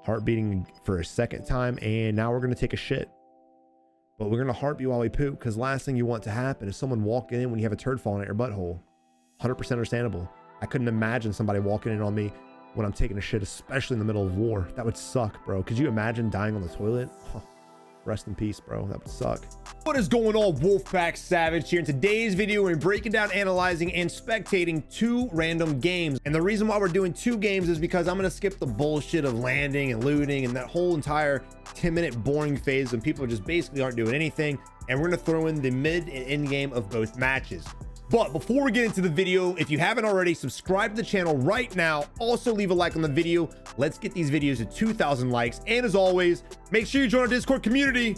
Heart beating for a second time, and now we're gonna take a shit. But we're gonna heartbeat while we poop, because last thing you want to happen is someone walking in when you have a turd falling at your butthole. 100% understandable. I couldn't imagine somebody walking in on me when I'm taking a shit, especially in the middle of war. That would suck, bro. Could you imagine dying on the toilet? Huh. Rest in peace, bro. That would suck. What is going on, Wolfpack Savage here? In today's video, we're breaking down, analyzing, and spectating 2 random games. And the reason why we're doing 2 games is because I'm gonna skip the bullshit of landing and looting and that whole entire 10-minute boring phase when people just basically aren't doing anything. And we're gonna throw in the mid and end game of both matches. But before we get into the video, if you haven't already, subscribe to the channel right now. Also leave a like on the video. Let's get these videos to 2,000 likes. And as always, make sure you join our Discord community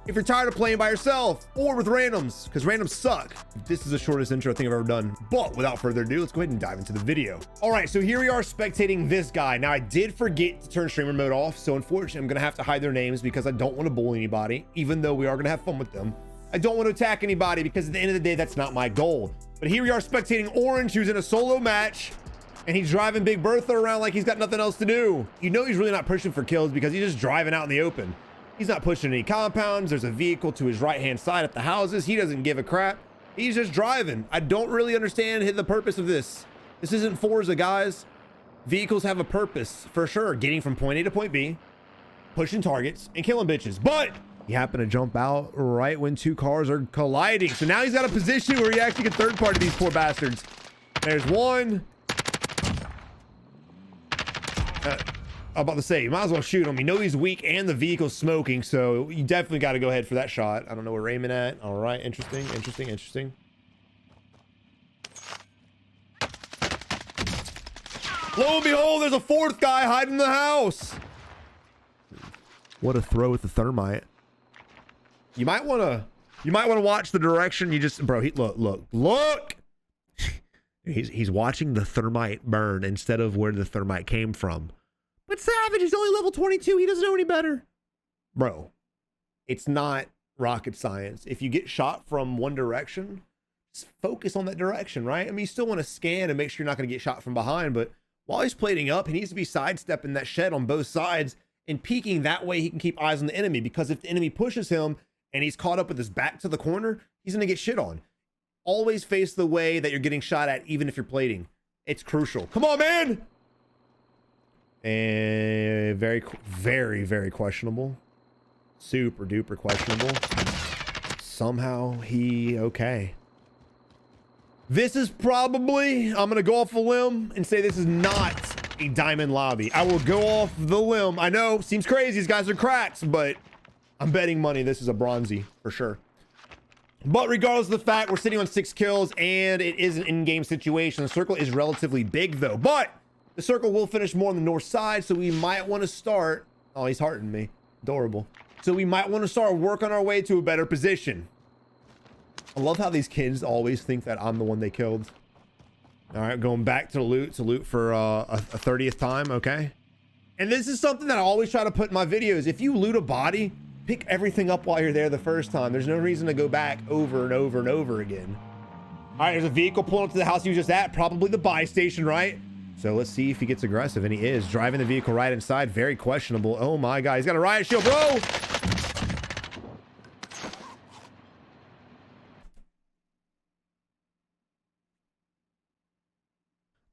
if you're tired of playing by yourself or with randoms, because randoms suck. This is the shortest intro I think I've ever done. But without further ado, let's go ahead and dive into the video. All right, so here we are spectating this guy. Now, I did forget to turn streamer mode off, so unfortunately, I'm gonna have to hide their names because I don't want to bully anybody, even though we are gonna have fun with them. I don't want to attack anybody because at the end of the day, that's not my goal. But here we are spectating Orange, who's in a solo match, and he's driving Big Bertha around like he's got nothing else to do. You know he's really not pushing for kills because he's just driving out in the open. He's not pushing any compounds. There's a vehicle to his right-hand side at the houses. He doesn't give a crap. He's just driving. I don't really understand the purpose of this. This isn't Forza, guys. Vehicles have a purpose, for sure. Getting from point A to point B, pushing targets, and killing bitches. But he happened to jump out right when 2 cars are colliding. So now he's got a position where he actually can third party these poor bastards. There's one. I'm about to say, you might as well shoot him. You know he's weak and the vehicle's smoking, so you definitely got to go ahead for that shot. I don't know where we're aiming at. All right, interesting. Lo and behold, there's a 4th guy hiding in the house. What a throw with the thermite. You might want to watch the direction you just, bro. Look. he's watching the thermite burn instead of where the thermite came from. But Savage is only level 22. He doesn't know any better, bro. It's not rocket science. If you get shot from one direction, just focus on that direction, right? I mean, you still want to scan and make sure you're not going to get shot from behind, but while he's plating up, he needs to be sidestepping that shed on both sides and peeking. That way he can keep eyes on the enemy, because if the enemy pushes him and he's caught up with his back to the corner, he's going to get shit on. Always face the way that you're getting shot at, even if you're plating. It's crucial. Come on, man. And very questionable. Super duper questionable. Somehow okay. This is probably, I'm going to go off a limb and say this is not a diamond lobby. I will go off the limb. I know, seems crazy. These guys are cracks, but I'm betting money this is a bronzy for sure. But regardless of the fact, we're sitting on 6 kills and it is an in-game situation. The circle is relatively big though, but the circle will finish more on the north side, so we might want to start. Oh, he's hearting me. Adorable. So we might want to start working our way to a better position. I love how these kids always think that I'm the one they killed. All right, going back to loot for a 30th time. Okay. And this is something that I always try to put in my videos. If you loot a body, pick everything up while you're there the first time. There's no reason to go back over and over and over again. All right, there's a vehicle pulling up to the house he was just at. Probably the buy station, right? So let's see if he gets aggressive, and he is driving the vehicle right inside. Very questionable. Oh my God, he's got a riot shield, bro.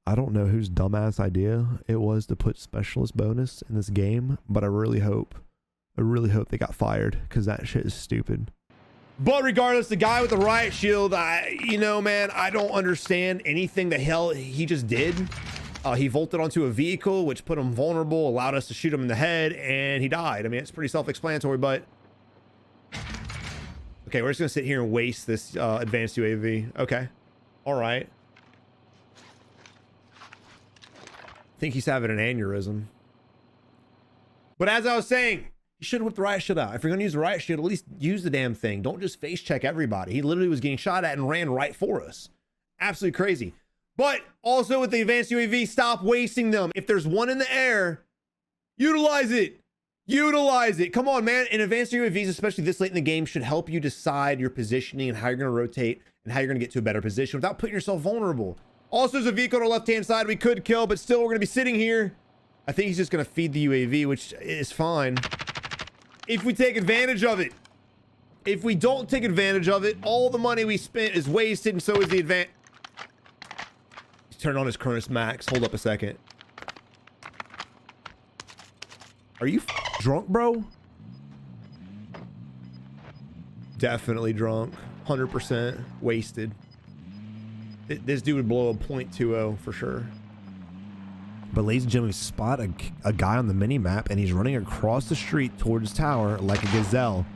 I don't know whose dumbass idea it was to put specialist bonus in this game, but I really hope they got fired, because that shit is stupid. But regardless, the guy with the riot shield, you know, man, I don't understand anything the hell he just did. He vaulted onto a vehicle, which put him vulnerable, allowed us to shoot him in the head, and he died. I mean, it's pretty self-explanatory, but okay, we're just gonna sit here and waste this advanced UAV. Okay, all right. I think he's having an aneurysm. But as I was saying, you should have whipped the riot shield out. If you're gonna use the riot shield, at least use the damn thing. Don't just face check everybody. He literally was getting shot at and ran right for us. Absolutely crazy. But also with the advanced UAV, stop wasting them. If there's one in the air, utilize it. Utilize it. Come on, man. And advanced UAVs, especially this late in the game, should help you decide your positioning and how you're going to rotate and how you're going to get to a better position without putting yourself vulnerable. Also, there's a vehicle on our left-hand side we could kill, but still we're going to be sitting here. I think he's just going to feed the UAV, which is fine if we take advantage of it. If we don't take advantage of it, all the money we spent is wasted, and so is the advantage. He's turned on his Cronus Max. Hold up a second. Are you drunk, bro? Definitely drunk. 100% wasted. This dude would blow a .20 for sure. But ladies and gentlemen, we spot a guy on the mini map, and he's running across the street towards his tower like a gazelle.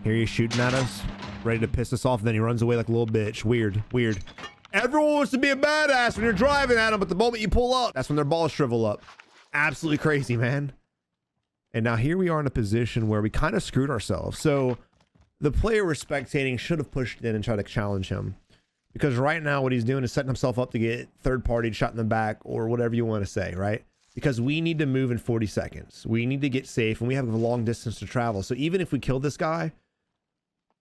Here he's shooting at us, ready to piss us off. Then he runs away like a little bitch. Weird, weird. Everyone wants to be a badass when you're driving at them, but the moment you pull up, that's when their balls shrivel up. Absolutely crazy, man. And now here we are in a position where we kind of screwed ourselves. So the player we're spectating should have pushed in and tried to challenge him. Because right now what he's doing is setting himself up to get third-party shot in the back or whatever you want to say, right? Because we need to move in 40 seconds. We need to get safe, and we have a long distance to travel. So even if we kill this guy,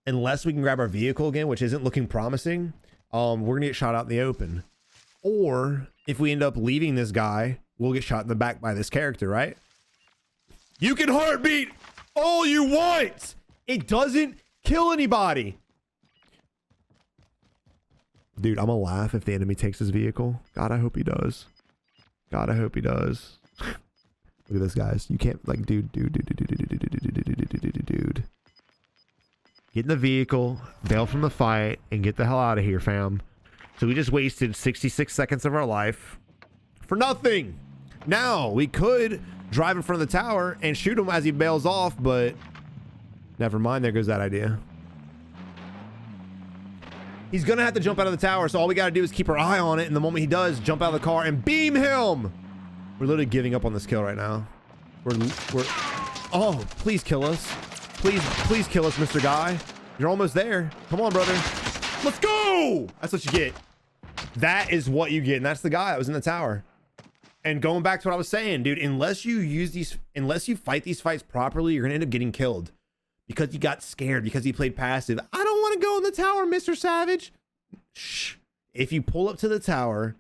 unless we can grab our vehicle again, which isn't looking promising, we're going to get shot out in the open. Or if we end up leaving this guy, we'll get shot in the back by this character, right? You can heartbeat all you want. It doesn't kill anybody. Dude, I'm gonna laugh if the enemy takes his vehicle. God, I hope he does. God, I hope he does. Look at this, guys. You can't, like, dude. Get in the vehicle, bail from the fight, and get the hell out of here, fam. So we just wasted 66 seconds of our life for nothing. Now, we could drive in front of the tower and shoot him as he bails off, but never mind. There goes that idea. He's gonna have to jump out of the tower, so all we gotta do is keep our eye on it, and the moment he does, jump out of the car and beam him. We're literally giving up on this kill right now. We're oh, please kill us. Please kill us, Mr. Guy. You're almost there. Come on, brother. Let's go. That's what you get. That is what you get, and that's the guy that was in the tower. And going back to what I was saying, dude, unless you fight these fights properly, you're gonna end up getting killed because you got scared, because you played passive. I don't want to go in the tower, Mr. Savage. Shh. If you pull up to the tower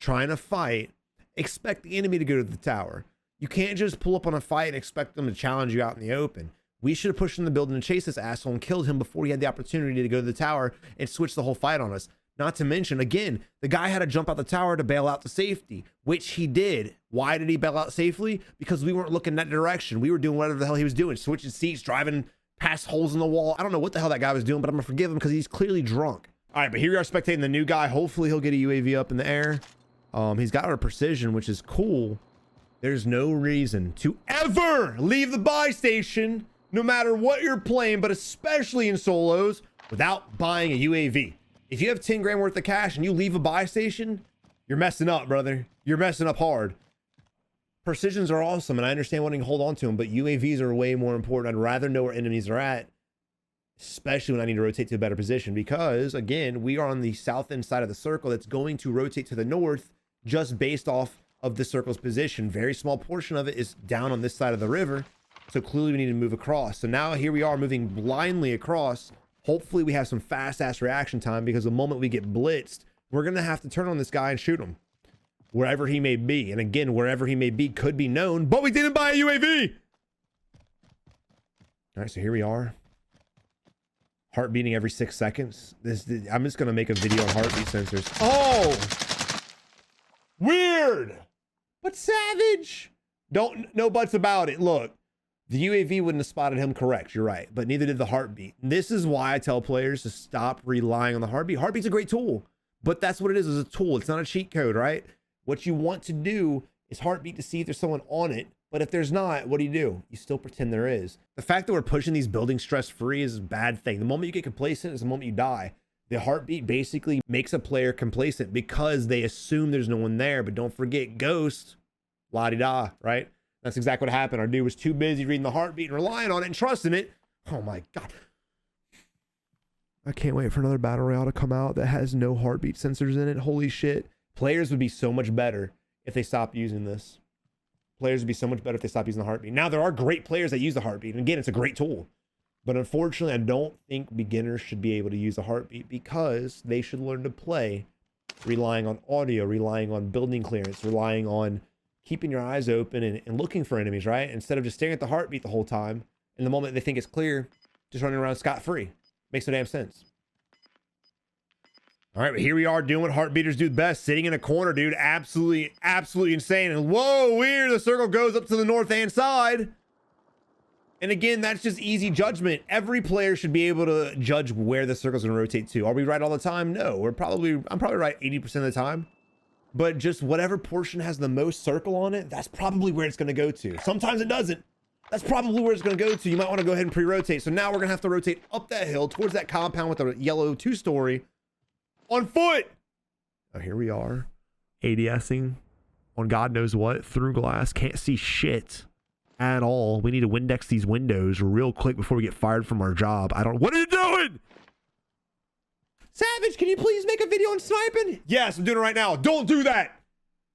trying to fight, expect the enemy to go to the tower. You can't just pull up on a fight and expect them to challenge you out in the open. We should have pushed in the building and chased this asshole and killed him before he had the opportunity to go to the tower and switch the whole fight on us. Not to mention, again, the guy had to jump out the tower to bail out to safety, which he did. Why did he bail out safely? Because we weren't looking that direction. We were doing whatever the hell he was doing, switching seats, driving past holes in the wall. I don't know what the hell that guy was doing, but I'm gonna forgive him because he's clearly drunk. All right, but here we are spectating the new guy. Hopefully he'll get a UAV up in the air. He's got our precision, which is cool. There's no reason to ever leave the buy station, no matter what you're playing, but especially in solos, without buying a UAV. If you have 10 grand worth of cash and you leave a buy station, you're messing up, brother. You're messing up hard. Precisions are awesome, and I understand wanting to hold on to them, but UAVs are way more important. I'd rather know where enemies are at, especially when I need to rotate to a better position, because, again, we are on the south end side of the circle that's going to rotate to the north just based off of the circle's position. Very small portion of it is down on this side of the river, so clearly we need to move across. So now here we are moving blindly across. Hopefully we have some fast-ass reaction time, because the moment we get blitzed, we're going to have to turn on this guy and shoot him wherever he may be. And again, wherever he may be could be known, but we didn't buy a UAV. All right, so here we are. Heart beating every 6 seconds. I'm just going to make a video on heartbeat sensors. Oh, weird, but savage. No buts about it. Look, the UAV wouldn't have spotted him correct. You're right, but neither did the heartbeat. And this is why I tell players to stop relying on the heartbeat. Heartbeat's a great tool, but that's what it is a tool. It's not a cheat code, right? What you want to do is heartbeat to see if there's someone on it. But if there's not, what do? You still pretend there is. The fact that we're pushing these buildings stress-free is a bad thing. The moment you get complacent is the moment you die. The heartbeat basically makes a player complacent because they assume there's no one there. But don't forget, ghost, la-di-da, right? That's exactly what happened. Our dude was too busy reading the heartbeat and relying on it and trusting it. Oh my God. I can't wait for another battle royale to come out that has no heartbeat sensors in it. Holy shit. Players would be so much better if they stopped using this. Players would be so much better if they stopped using the heartbeat. Now, there are great players that use the heartbeat. And again, it's a great tool. But unfortunately, I don't think beginners should be able to use the heartbeat, because they should learn to play relying on audio, relying on building clearance, relying on keeping your eyes open and looking for enemies, right? Instead of just staring at the heartbeat the whole time. And the moment they think it's clear, just running around scot-free. Makes no damn sense. All right, but here we are doing what heartbeaters do best, sitting in a corner, dude. Absolutely insane. And whoa, weird. The circle goes up to the north-hand side. And again, that's just easy judgment. Every player should be able to judge where the circle's gonna rotate to. Are we right all the time? No, I'm probably right 80% of the time. But just whatever portion has the most circle on it, that's probably where it's gonna go to. Sometimes it doesn't. That's probably where it's gonna go to. You might wanna go ahead and pre-rotate. So now we're gonna have to rotate up that hill towards that compound with the yellow 2-story on foot. Oh, here we are. ADSing on God knows what, through glass, can't see shit at all. We need to Windex these windows real quick before we get fired from our job. What are you doing? Savage, can you please make a video on sniping? Yes, I'm doing it right now. Don't do that.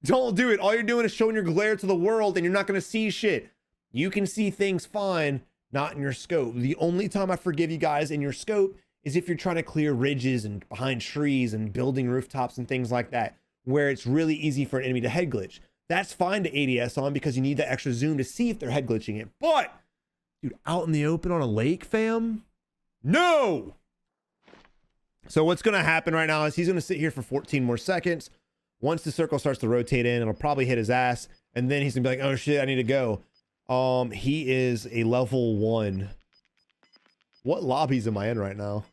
Don't do it. All you're doing is showing your glare to the world and you're not going to see shit. You can see things fine, not in your scope. The only time I forgive you guys in your scope is if you're trying to clear ridges and behind trees and building rooftops and things like that, where it's really easy for an enemy to head glitch. That's fine to ADS on because you need that extra zoom to see if they're head glitching it. But, dude, out in the open on a lake, fam? No! So what's going to happen right now is he's going to sit here for 14 more seconds. Once the circle starts to rotate in, it'll probably hit his ass. And then he's going to be like, oh shit, I need to go. He is a level 1. What lobbies am I in right now?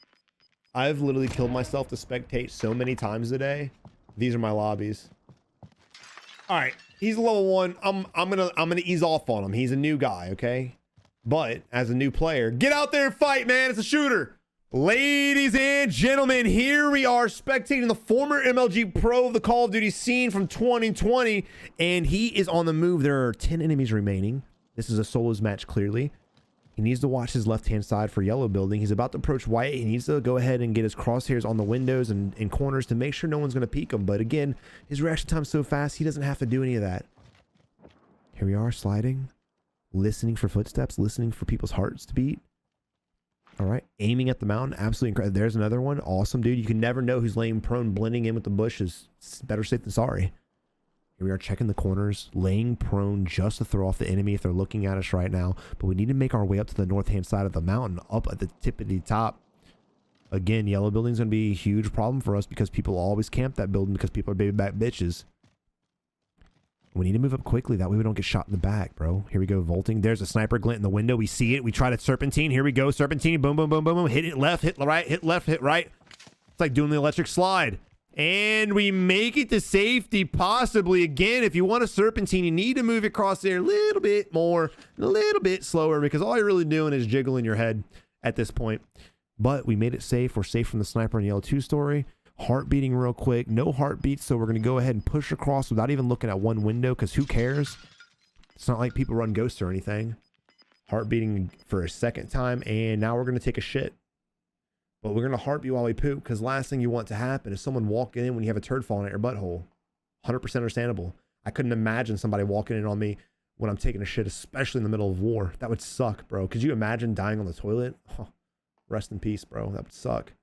I've literally killed myself to spectate so many times today. These are my lobbies. All right, he's a level 1. I'm gonna ease off on him. He's a new guy, okay? But as a new player, get out there and fight, man. It's a shooter. Ladies and gentlemen, here we are spectating the former MLG pro of the Call of Duty scene from 2020, and he is on the move. There are 10 enemies remaining. This is a solos match, clearly. He needs to watch his left-hand side for yellow building. He's about to approach white. He needs to go ahead and get his crosshairs on the windows and corners to make sure no one's going to peek him. But again, his reaction time's so fast, he doesn't have to do any of that. Here we are, sliding, listening for footsteps, listening for people's hearts to beat. All right, aiming at the mountain, absolutely incredible. There's another one. Awesome, dude. You can never know who's laying prone, blending in with the bushes. It's better safe than sorry. Here we are checking the corners, laying prone just to throw off the enemy if they're looking at us right now. But we need to make our way up to the north-hand side of the mountain, up at the tippity top. Again, yellow building's going to be a huge problem for us because people always camp that building because people are baby back bitches. We need to move up quickly. That way we don't get shot in the back, bro. Here we go, vaulting. There's a sniper glint in the window. We see it. We try to serpentine. Here we go, serpentine. Boom, boom, boom, boom, boom. Hit it left, hit right, hit left, hit right. It's like doing the electric slide. And we make it to safety, possibly. Again, if you want a serpentine, you need to move across there a little bit more, a little bit slower, because all you're really doing is jiggling your head at this point. But we made it safe. We're safe from the sniper in yellow 2-story. Heart beating real quick. No heartbeats, so we're going to go ahead and push across without even looking at one window, because who cares? It's not like people run ghosts or anything. Heart beating for a second time, and now we're going to take a shit. But we're going to heartbeat while we poop, because last thing you want to happen is someone walking in when you have a turd falling at your butthole. 100% understandable. I couldn't imagine somebody walking in on me when I'm taking a shit, especially in the middle of war. That would suck, bro. Could you imagine dying on the toilet? Oh, rest in peace, bro. That would suck.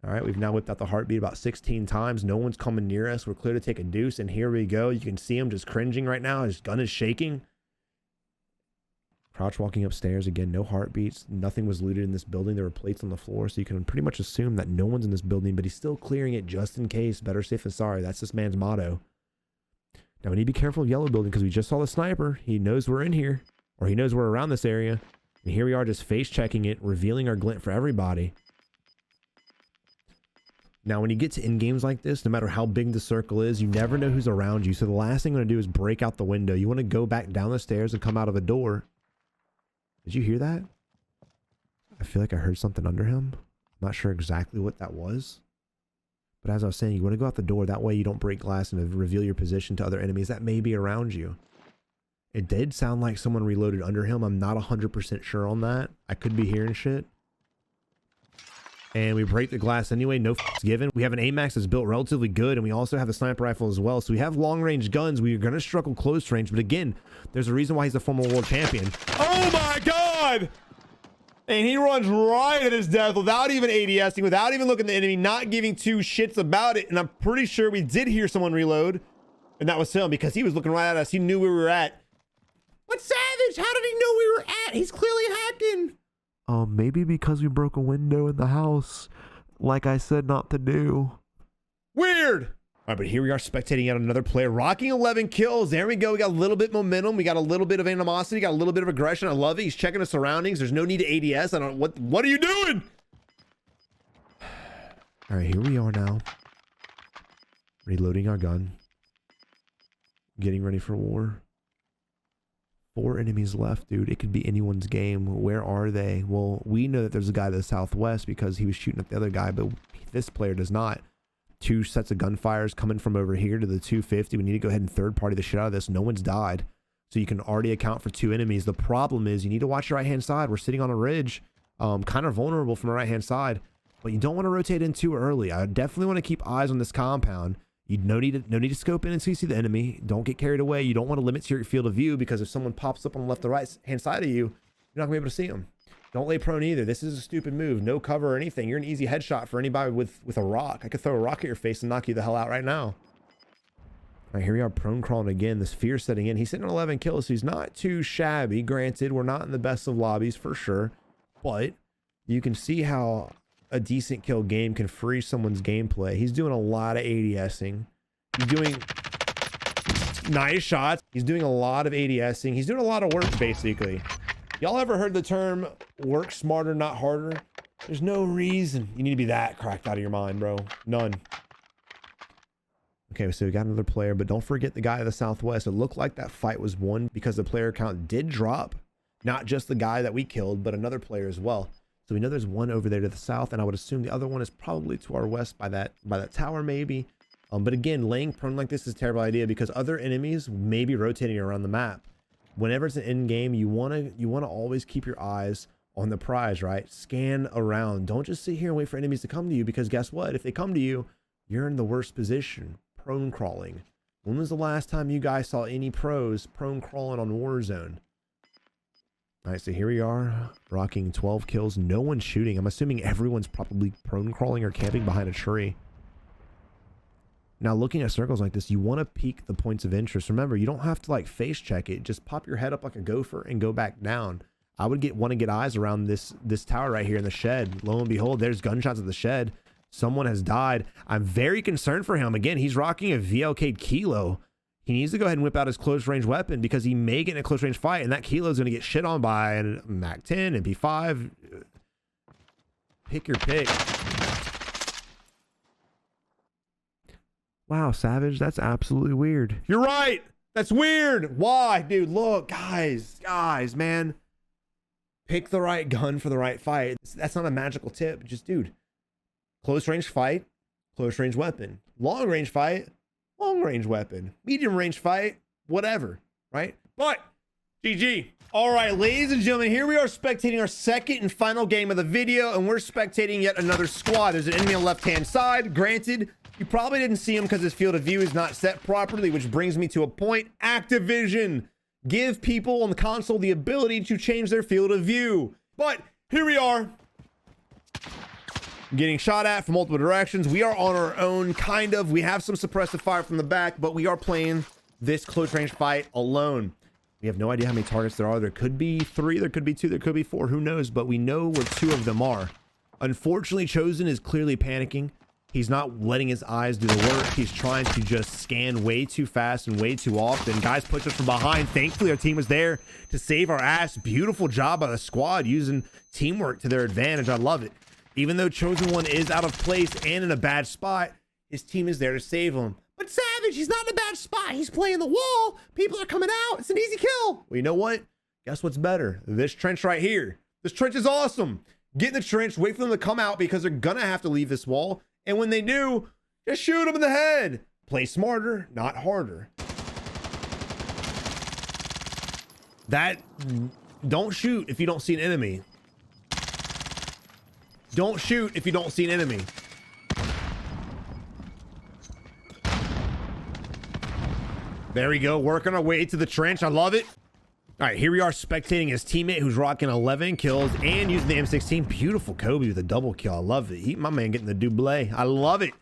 All right, we've now whipped out the heartbeat about 16 times. No one's coming near us. We're clear to take a deuce, and here we go. You can see him just cringing right now. His gun is shaking. Crouch walking upstairs. Again, no heartbeats. Nothing was looted in this building. There were plates on the floor, so you can pretty much assume that no one's in this building, but he's still clearing it just in case. Better safe than sorry. That's this man's motto. Now, we need to be careful of yellow building because we just saw the sniper. He knows we're in here, or he knows we're around this area. And here we are just face checking it, revealing our glint for everybody. Now, when you get to in games like this, no matter how big the circle is, you never know who's around you. So the last thing you want to do is break out the window. You want to go back down the stairs and come out of a door. Did you hear that? I feel like I heard something under him. I'm not sure exactly what that was. But as I was saying, you want to go out the door. That way you don't break glass and reveal your position to other enemies that may be around you. It did sound like someone reloaded under him. I'm not 100% sure on that. I could be hearing shit. And we break the glass anyway. No f***s given. We have an AMAX that's built relatively good. And we also have a sniper rifle as well. So we have long-range guns. We're going to struggle close range. But again, there's a reason why he's a former world champion. Oh my God! And he runs right at his death without even ADSing, without even looking at the enemy, not giving two shits about it. And I'm pretty sure we did hear someone reload. And that was him because he was looking right at us. He knew where we were at. What Savage? How did he know we were at? He's clearly hacking. Maybe because we broke a window in the house, like I said not to do. Weird. All right, but here we are spectating out another player rocking 11 kills. There we go. We got a little bit momentum. We got a little bit of animosity. Got a little bit of aggression. I love it. He's checking his surroundings. There's no need to ADS. I don't. What are you doing? All right, here we are now. Reloading our gun. Getting ready for war. 4 enemies left, dude. It could be anyone's game. Where are they? Well, we know that there's a guy to the southwest because he was shooting at the other guy, but this player does not. 2 sets of gunfires coming from over here to the 250. We need to go ahead and third party the shit out of this. No one's died. So you can already account for 2 enemies. The problem is you need to watch your right-hand side. We're sitting on a ridge, kind of vulnerable from the right-hand side, but you don't want to rotate in too early. I definitely want to keep eyes on this compound. You no need to scope in until you see the enemy. Don't get carried away. You don't want to limit your field of view because if someone pops up on the left or right hand side of you, you're not gonna be able to see them. Don't lay prone either. This is a stupid move. No cover or anything. You're an easy headshot for anybody with a rock. I could throw a rock at your face and knock you the hell out right now. All right, here we are prone crawling again. This fear setting in. He's sitting on 11 kills, so he's not too shabby. Granted, we're not in the best of lobbies for sure, but you can see how a decent kill game can freeze someone's gameplay. He's doing a lot of ADSing. He's doing nice shots. He's doing a lot of ADSing. He's doing a lot of work, basically. Y'all ever heard the term work smarter, not harder? There's no reason you need to be that cracked out of your mind, bro. None. Okay, so we got another player, but don't forget the guy to the southwest. It looked like that fight was won because the player count did drop. Not just the guy that we killed, but another player as well. So we know there's one over there to the south, and I would assume the other one is probably to our west by that tower maybe. But again, laying prone like this is a terrible idea because other enemies may be rotating around the map. Whenever it's an end game, you wanna always keep your eyes on the prize, right? Scan around. Don't just sit here and wait for enemies to come to you because guess what? If they come to you, you're in the worst position. Prone crawling. When was the last time you guys saw any pros prone crawling on Warzone? All right, so here we are, rocking 12 kills. No one's shooting. I'm assuming everyone's probably prone crawling or camping behind a tree. Now, looking at circles like this, you want to peek the points of interest. Remember, you don't have to like face check it. Just pop your head up like a gopher and go back down. I would want to get eyes around this tower right here in the shed. Lo and behold, there's gunshots at the shed. Someone has died. I'm very concerned for him. Again, he's rocking a VLK Kilo. He needs to go ahead and whip out his close range weapon because he may get in a close range fight and that Kilo is going to get shit on by a Mac 10 and MP5. Pick your pick. Wow, Savage, that's absolutely weird. You're right. That's weird. Why? Dude, look, guys, man. Pick the right gun for the right fight. That's not a magical tip. Just, dude, close range fight, close range weapon. Long range fight, long range weapon. Medium range fight, whatever, right? But, GG. All right, ladies and gentlemen, here we are spectating our second and final game of the video, and we're spectating yet another squad. There's an enemy on the left-hand side. Granted, you probably didn't see him because his field of view is not set properly, which brings me to a point. Activision. Give people on the console the ability to change their field of view. But here we are. Getting shot at from multiple directions. We are on our own, kind of. We have some suppressive fire from the back, but we are playing this close range fight alone. We have no idea how many targets there are. There could be 3, there could be 2, there could be 4, who knows? But we know where 2 of them are. Unfortunately, Chosen is clearly panicking. He's not letting his eyes do the work. He's trying to just scan way too fast and way too often. Guys push us from behind. Thankfully, our team was there to save our ass. Beautiful job by the squad using teamwork to their advantage. I love it. Even though Chosen One is out of place and in a bad spot, his team is there to save him. But Savage, he's not in a bad spot. He's playing the wall. People are coming out. It's an easy kill. Well, you know what? Guess what's better? This trench right here. This trench is awesome. Get in the trench, wait for them to come out because they're gonna have to leave this wall. And when they do, just shoot them in the head. Play smarter, not harder. Don't shoot if you don't see an enemy. Don't shoot if you don't see an enemy. There we go, working our way to the trench. I love it. All right, here we are spectating his teammate who's rocking 11 kills and using the M16. Beautiful Kobe with a double kill. I love it. My man getting the double. I love it.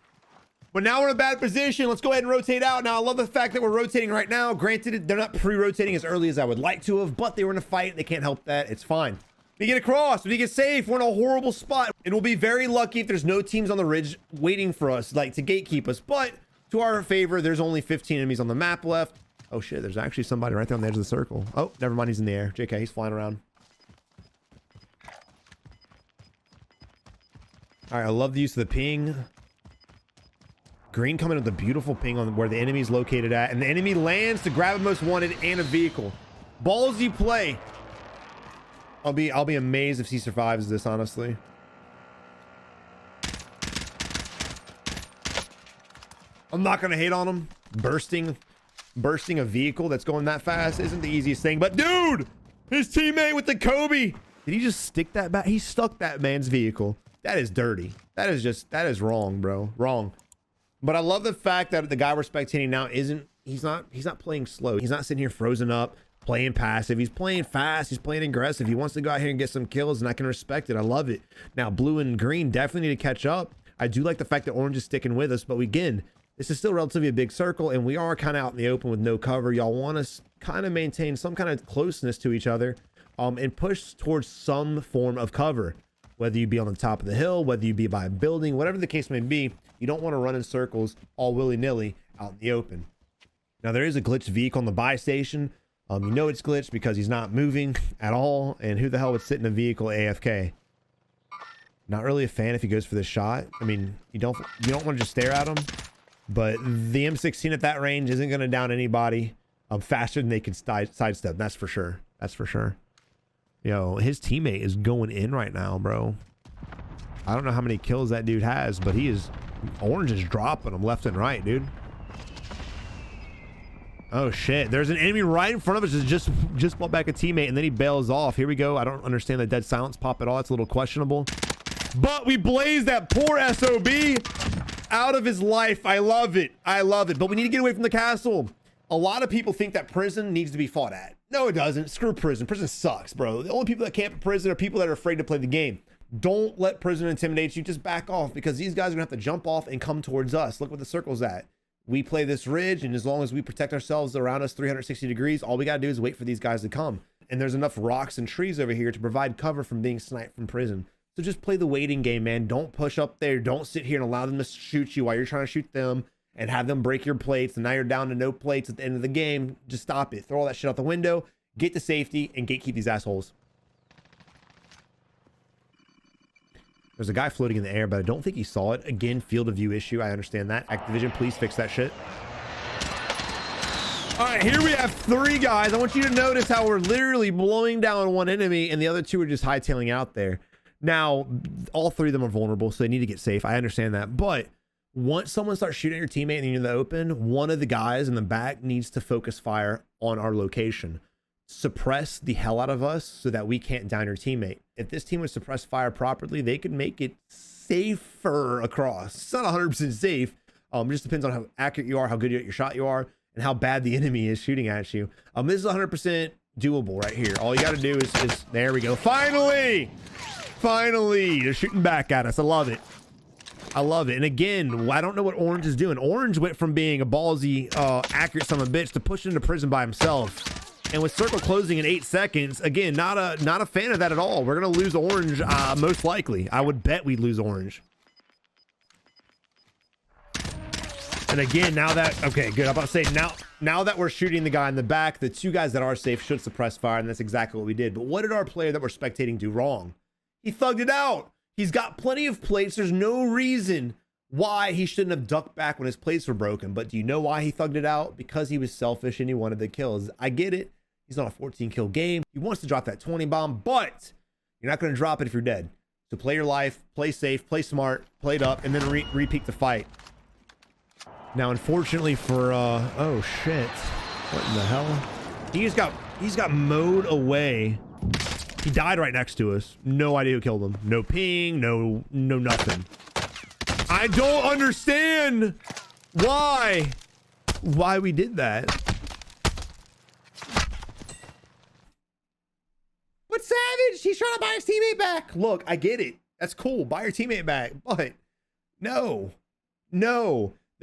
But now we're in a bad position. Let's go ahead and rotate out. Now, I love the fact that we're rotating right now. Granted, they're not pre-rotating as early as I would like to have, but they were in a fight. They can't help that. It's fine. We get across. We get safe. We're in a horrible spot. And we'll be very lucky if there's no teams on the ridge waiting for us, like to gatekeep us. But to our favor, there's only 15 enemies on the map left. Oh, shit. There's actually somebody right there on the edge of the circle. Oh, never mind. He's in the air. JK, he's flying around. All right. I love the use of the ping. Green coming with a beautiful ping on where the enemy is located at, and the enemy lands to grab a most wanted and a vehicle. Ballsy play. I'll be amazed if he survives this, honestly. I'm not gonna hate on him. Bursting a vehicle that's going that fast isn't the easiest thing, but dude, his teammate with the Kobe. Did he just stick that back? He stuck that man's vehicle. That is dirty. That is wrong, bro. Wrong. But I love the fact that the guy we're spectating now he's not playing slow. He's not sitting here frozen up, playing passive. He's playing fast. He's playing aggressive. He wants to go out here and get some kills, and I can respect it. I love it. Now, blue and green definitely need to catch up. I do like the fact that orange is sticking with us, but again, this is still relatively a big circle, and we are kind of out in the open with no cover. Y'all want us kind of maintain some kind of closeness to each other, and push towards some form of cover. Whether you be on the top of the hill, whether you be by a building, whatever the case may be, you don't want to run in circles all willy-nilly out in the open. Now, there is a glitched vehicle on the buy station. You know it's glitched because he's not moving at all. And who the hell would sit in a vehicle AFK? Not really a fan if he goes for this shot. I mean, you don't want to just stare at him. But the M16 at that range isn't going to down anybody faster than they can sidestep. That's for sure. That's for sure. Yo, his teammate is going in right now, bro. I don't know how many kills that dude has, but orange is dropping him left and right, dude. Oh shit, there's an enemy right in front of us that just bought back a teammate, and then he bails off. Here we go. I don't understand the dead silence pop at all. It's a little questionable, but we blazed that poor SOB out of his life. I love it. I love it. But we need to get away from the castle. A lot of people think that prison needs to be fought at. No, it doesn't. Screw prison. Prison sucks, bro. The only people that camp in prison are people that are afraid to play the game. Don't let prison intimidate you. Just back off, because these guys are gonna have to jump off and come towards us. Look what the circle's at. We play this ridge, and as long as we protect ourselves around us 360 degrees, all we gotta do is wait for these guys to come. And there's enough rocks and trees over here to provide cover from being sniped from prison. So just play the waiting game, man. Don't push up there. Don't sit here and allow them to shoot you while you're trying to shoot them and have them break your plates. And now you're down to no plates at the end of the game. Just stop it. Throw all that shit out the window. Get to safety and gatekeep these assholes. There's a guy floating in the air, but I don't think he saw it. Again, field of view issue. I understand that. Activision, please fix that shit. All right, here we have 3 guys. I want you to notice how we're literally blowing down one enemy and the other 2 are just hightailing out there. Now, all 3 of them are vulnerable, so they need to get safe. I understand that. But once someone starts shooting at your teammate and you're in the open, one of the guys in the back needs to focus fire on our location. Suppress the hell out of us so that we can't down your teammate. If this team would suppress fire properly, they could make it safer across. It's not 100% safe. It just depends on how accurate you are, how good at your shot you are, and how bad the enemy is shooting at you. This is 100% doable right here. All you got to do is there we go. Finally, they're shooting back at us. I love it. I love it. And again, I don't know what Orange is doing. Orange went from being a ballsy, accurate son of a bitch to pushing into prison by himself. And with circle closing in 8 seconds, again, not a fan of that at all. We're gonna lose Orange, most likely. I would bet we'd lose Orange. And again, now that, okay, good. I'm about to say, now that we're shooting the guy in the back, the 2 guys that are safe should suppress fire, and that's exactly what we did. But what did our player that we're spectating do wrong? He thugged it out. He's got plenty of plates. There's no reason why he shouldn't have ducked back when his plates were broken. But do you know why he thugged it out? Because he was selfish and he wanted the kills. I get it. He's on a 14 kill game. He wants to drop that 20 bomb, but you're not going to drop it if you're dead. So play your life, play safe, play smart, play it up, and then repeat the fight. Now, unfortunately for, oh shit. What in the hell? He's got mowed away. He died right next to us. No idea who killed him. No ping, no nothing. I don't understand why we did that. But Savage, he's trying to buy his teammate back. Look, I get it. That's cool. Buy your teammate back. But no.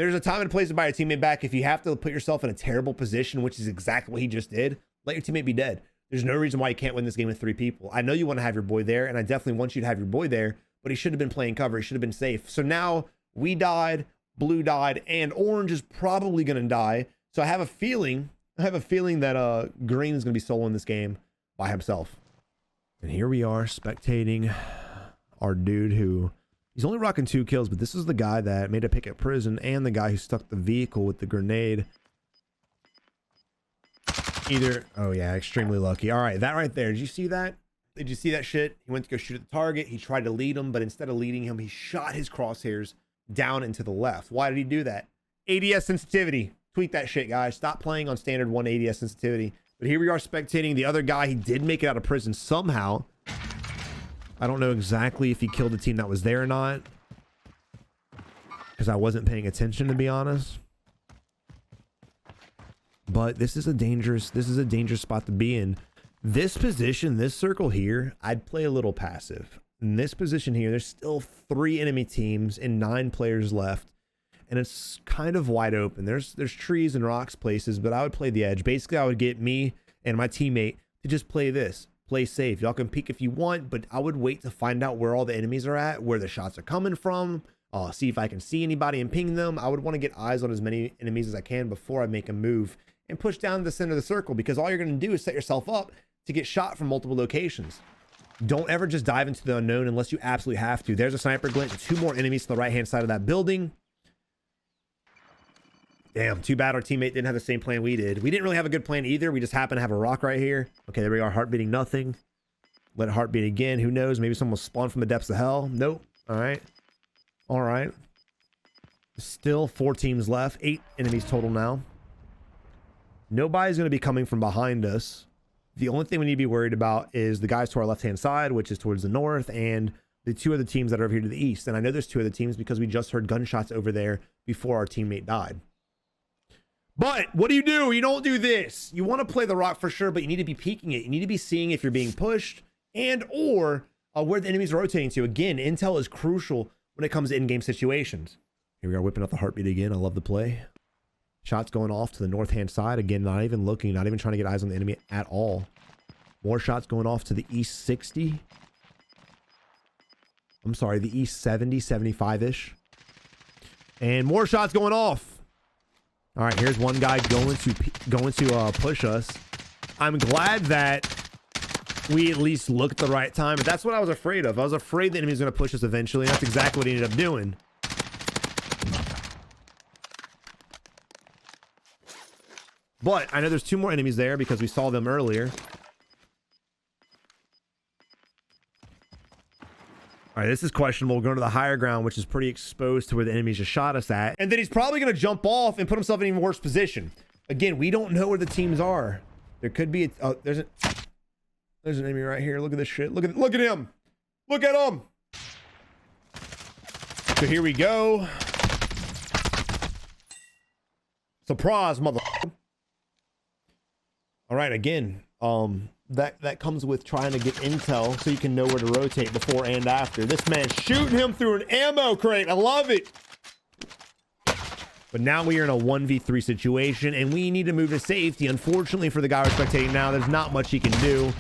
There's a time and place to buy your teammate back. If you have to put yourself in a terrible position, which is exactly what he just did, let your teammate be dead. There's no reason why you can't win this game with 3 people. I know you want to have your boy there, and I definitely want you to have your boy there, but he should have been playing cover. He should have been safe. So now we died, blue died, and orange is probably going to die. So I have a feeling that green is going to be soloing this game by himself. And here we are spectating our dude who, he's only rocking 2 kills, but this is the guy that made a pick at prison and the guy who stuck the vehicle with the grenade. Oh yeah, extremely lucky. All right, that right there, did you see that? Did you see that shit? He went to go shoot at the target. He tried to lead him, but instead of leading him, he shot his crosshairs down and to the left. Why did he do that? ADS sensitivity. Tweet that shit, guys. Stop playing on standard 1 ADS sensitivity. But here we are spectating the other guy. He did make it out of prison somehow. I don't know exactly if he killed the team that was there or not, because I wasn't paying attention, to be honest. But this is a dangerous spot to be in. This position, this circle here, I'd play a little passive. In this position here, there's still 3 enemy teams and 9 players left. And it's kind of wide open. There's trees and rocks places, but I would play the edge. Basically, I would get me and my teammate to just play this. Play safe. Y'all can peek if you want, but I would wait to find out where all the enemies are at, where the shots are coming from. See if I can see anybody and ping them. I would want to get eyes on as many enemies as I can before I make a move and push down the center of the circle, because all you're going to do is set yourself up to get shot from multiple locations. Don't ever just dive into the unknown unless you absolutely have to. There's a sniper glint, 2 more enemies to the right hand side of that building. Damn, too bad our teammate didn't have the same plan we did. We didn't really have a good plan either. We just happened to have a rock right here. Okay, there we are, heart beating nothing. Let it heart beat again. Who knows? Maybe someone will spawn from the depths of hell. Nope. All right. All right. Still 4 teams left. 8 enemies total now. Nobody's going to be coming from behind us. The only thing we need to be worried about is the guys to our left-hand side, which is towards the north, and the 2 other teams that are over here to the east. And I know there's 2 other teams because we just heard gunshots over there before our teammate died. But what do? You don't do this. You want to play the rock for sure, but you need to be peeking it. You need to be seeing if you're being pushed and or where the enemies are rotating to. Again, intel is crucial when it comes to in-game situations. Here we are whipping up the heartbeat again. I love the play. Shots going off to the north-hand side. Again, not even looking, not even trying to get eyes on the enemy at all. More shots going off to the east 60. I'm sorry, the east 70, 75-ish. And more shots going off. All right, here's one guy going to push us. I'm glad that we at least looked the right time, but that's what I was afraid of. I was afraid the enemy was going to push us eventually, and that's exactly what he ended up doing. But I know there's 2 more enemies there because we saw them earlier. All right, this is questionable. We're going to the higher ground, which is pretty exposed to where the enemies just shot us at. And then he's probably going to jump off and put himself in an even worse position. Again, we don't know where the teams are. There could be there's an enemy right here. Look at this shit. Look at him. Look at him. So here we go. Surprise, motherfucker. All right, again, that comes with trying to get intel so you can know where to rotate before and after. This man shooting him through an ammo crate. I love it. But now we are in a 1v3 situation, and we need to move to safety. Unfortunately for the guy we're spectating now, there's not much he can do.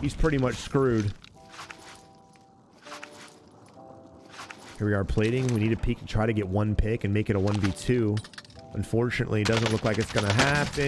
He's pretty much screwed. Here we are plating. We need to peek and try to get 1 pick and make it a 1v2. Unfortunately, it doesn't look like it's going to happen.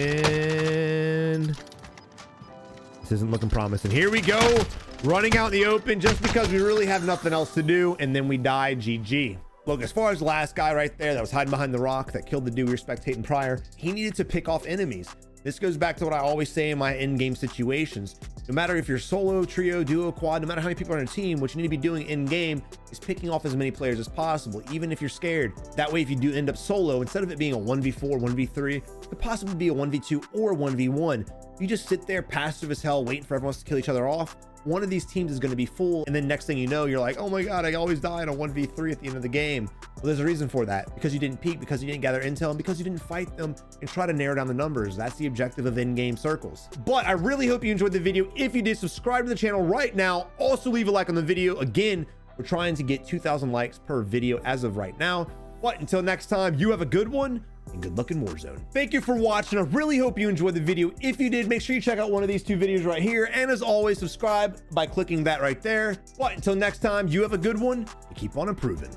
This isn't looking promising. Here we go. Running out in the open just because we really have nothing else to do, and then we die. GG. Look, as far as the last guy right there that was hiding behind the rock that killed the dude we were spectating prior, he needed to pick off enemies. This goes back to what I always say in my in-game situations. No matter if you're solo, trio, duo, quad, no matter how many people are on a team, what you need to be doing in-game is picking off as many players as possible, even if you're scared. That way, if you do end up solo, instead of it being a 1v4, 1v3, it could possibly be a 1v2 or 1v1. You just sit there passive as hell, waiting for everyone else to kill each other off. One of these teams is going to be full, and then next thing you know, you're like, oh my god, I always die in a 1v3 at the end of the game. Well, there's a reason for that, because you didn't peek, because you didn't gather intel, and because you didn't fight them and try to narrow down the numbers. That's the objective of in-game circles. But I really hope you enjoyed the video. If you did, subscribe to the channel right now. Also leave a like on the video. Again, we're trying to get 2,000 likes per video as of right now. But until next time, you have a good one and good luck in Warzone. Thank you for watching. I really hope you enjoyed the video. If you did, make sure you check out one of these 2 videos right here. And as always, subscribe by clicking that right there. But until next time, you have a good one and keep on improving.